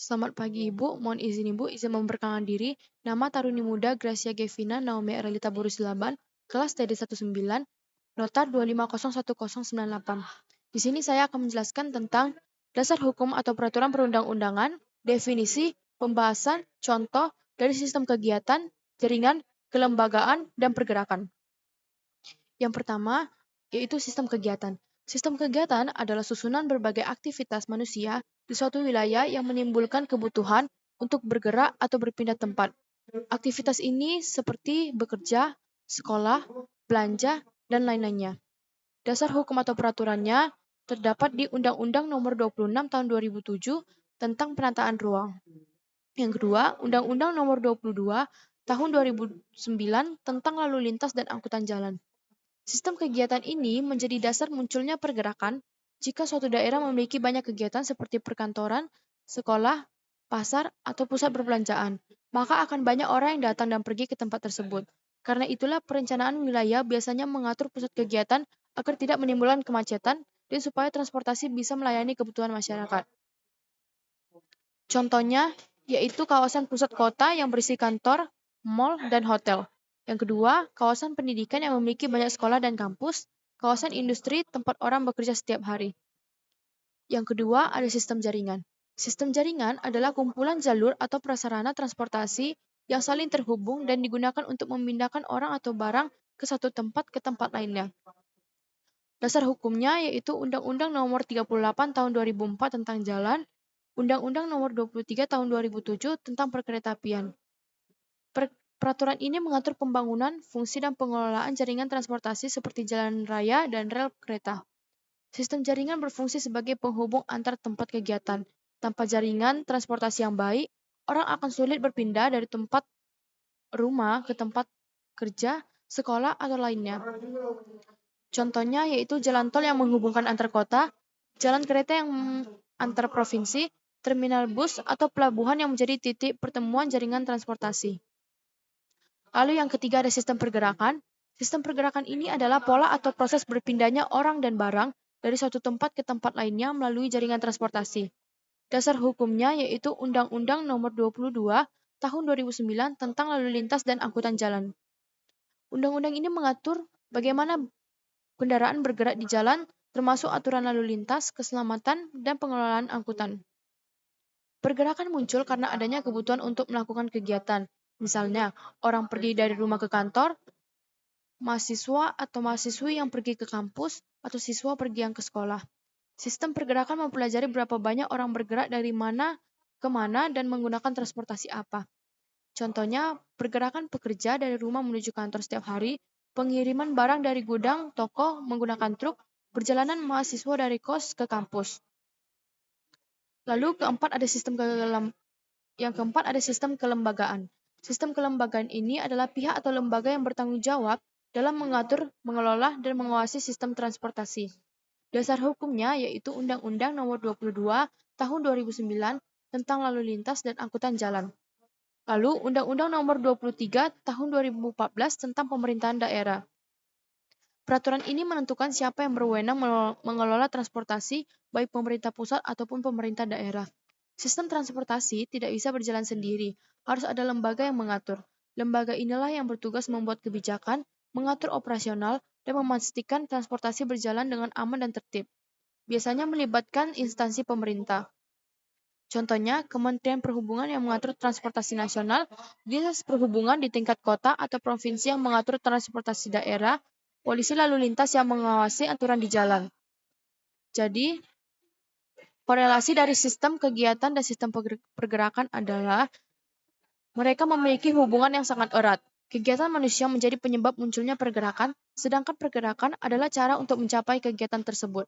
Selamat pagi Ibu, mohon izin Ibu izin memperkenalkan diri. Nama Taruni Muda Gracia Gevina Naomi Erlita Borus Laban, kelas TD19, nota 2501098. Di sini saya akan menjelaskan tentang dasar hukum atau peraturan perundang-undangan, definisi, pembahasan, contoh dari sistem kegiatan, jaringan, kelembagaan, dan pergerakan. Yang pertama, yaitu sistem kegiatan. Sistem kegiatan adalah susunan berbagai aktivitas manusia di suatu wilayah yang menimbulkan kebutuhan untuk bergerak atau berpindah tempat. Aktivitas ini seperti bekerja, sekolah, belanja, dan lain-lainnya. Dasar hukum atau peraturannya terdapat di Undang-Undang Nomor 26 Tahun 2007 tentang penataan ruang. Yang kedua, Undang-Undang Nomor 22 Tahun 2009 tentang lalu lintas dan angkutan jalan. Sistem kegiatan ini menjadi dasar munculnya pergerakan jika suatu daerah memiliki banyak kegiatan seperti perkantoran, sekolah, pasar, atau pusat perbelanjaan, maka akan banyak orang yang datang dan pergi ke tempat tersebut. Karena itulah perencanaan wilayah biasanya mengatur pusat kegiatan agar tidak menimbulkan kemacetan dan supaya transportasi bisa melayani kebutuhan masyarakat. Contohnya yaitu kawasan pusat kota yang berisi kantor, mal, dan hotel. Yang kedua, kawasan pendidikan yang memiliki banyak sekolah dan kampus, kawasan industri tempat orang bekerja setiap hari. Yang kedua, ada sistem jaringan. Sistem jaringan adalah kumpulan jalur atau prasarana transportasi yang saling terhubung dan digunakan untuk memindahkan orang atau barang ke satu tempat ke tempat lainnya. Dasar hukumnya yaitu Undang-Undang Nomor 38 Tahun 2004 tentang jalan, Undang-Undang Nomor 23 Tahun 2007 tentang perkeretaapian. Peraturan ini mengatur pembangunan, fungsi dan pengelolaan jaringan transportasi seperti jalan raya dan rel kereta. Sistem jaringan berfungsi sebagai penghubung antar tempat kegiatan. Tanpa jaringan transportasi yang baik, orang akan sulit berpindah dari tempat rumah ke tempat kerja, sekolah, atau lainnya. Contohnya yaitu jalan tol yang menghubungkan antar kota, jalan kereta yang antar provinsi, terminal bus, atau pelabuhan yang menjadi titik pertemuan jaringan transportasi. Lalu yang ketiga ada sistem pergerakan. Sistem pergerakan ini adalah pola atau proses berpindahnya orang dan barang dari suatu tempat ke tempat lainnya melalui jaringan transportasi. Dasar hukumnya yaitu Undang-Undang Nomor 22 Tahun 2009 tentang lalu lintas dan angkutan jalan. Undang-undang ini mengatur bagaimana kendaraan bergerak di jalan, termasuk aturan lalu lintas, keselamatan, dan pengelolaan angkutan. Pergerakan muncul karena adanya kebutuhan untuk melakukan kegiatan. Misalnya, orang pergi dari rumah ke kantor, mahasiswa atau mahasiswi yang pergi ke kampus, atau siswa pergi yang ke sekolah. Sistem pergerakan mempelajari berapa banyak orang bergerak dari mana ke mana dan menggunakan transportasi apa. Contohnya, pergerakan pekerja dari rumah menuju kantor setiap hari, pengiriman barang dari gudang, toko menggunakan truk, perjalanan mahasiswa dari kos ke kampus. Lalu yang keempat ada sistem kelembagaan. Sistem kelembagaan ini adalah pihak atau lembaga yang bertanggung jawab dalam mengatur, mengelola, dan mengawasi sistem transportasi. Dasar hukumnya yaitu Undang-Undang Nomor 22 Tahun 2009 tentang lalu lintas dan angkutan jalan. Lalu Undang-Undang Nomor 23 Tahun 2014 tentang pemerintahan daerah. Peraturan ini menentukan siapa yang berwenang mengelola transportasi, baik pemerintah pusat ataupun pemerintah daerah. Sistem transportasi tidak bisa berjalan sendiri, harus ada lembaga yang mengatur. Lembaga inilah yang bertugas membuat kebijakan, mengatur operasional, dan memastikan transportasi berjalan dengan aman dan tertib. Biasanya melibatkan instansi pemerintah. Contohnya, Kementerian Perhubungan yang mengatur transportasi nasional, Dinas Perhubungan di tingkat kota atau provinsi yang mengatur transportasi daerah, polisi lalu lintas yang mengawasi aturan di jalan. Jadi, korelasi dari sistem kegiatan dan sistem pergerakan adalah mereka memiliki hubungan yang sangat erat. Kegiatan manusia menjadi penyebab munculnya pergerakan, sedangkan pergerakan adalah cara untuk mencapai kegiatan tersebut.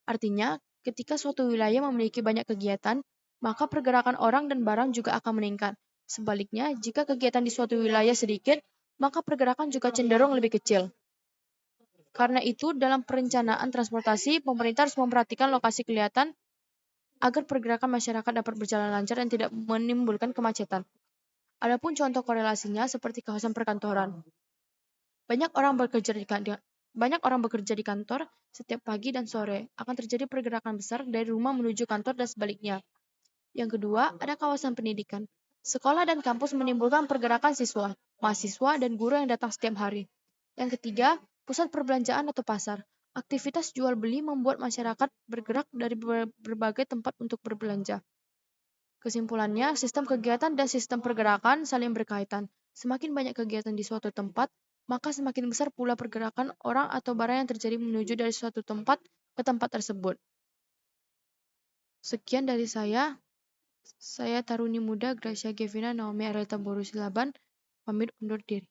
Artinya, ketika suatu wilayah memiliki banyak kegiatan, maka pergerakan orang dan barang juga akan meningkat. Sebaliknya, jika kegiatan di suatu wilayah sedikit, maka pergerakan juga cenderung lebih kecil. Karena itu, dalam perencanaan transportasi, pemerintah harus memperhatikan lokasi kelihatan agar pergerakan masyarakat dapat berjalan lancar dan tidak menimbulkan kemacetan. Adapun contoh korelasinya seperti kawasan perkantoran. Banyak orang bekerja di kantor setiap pagi dan sore. Akan terjadi pergerakan besar dari rumah menuju kantor dan sebaliknya. Yang kedua, ada kawasan pendidikan. Sekolah dan kampus menimbulkan pergerakan siswa, mahasiswa, dan guru yang datang setiap hari. Yang ketiga, pusat perbelanjaan atau pasar. Aktivitas jual beli membuat masyarakat bergerak dari berbagai tempat untuk berbelanja. Kesimpulannya, sistem kegiatan dan sistem pergerakan saling berkaitan. Semakin banyak kegiatan di suatu tempat, maka semakin besar pula pergerakan orang atau barang yang terjadi menuju dari suatu tempat ke tempat tersebut. Sekian dari saya. Saya Taruni Muda Gracia Gevina Naomi Areta Boru Silaban, pamit undur diri.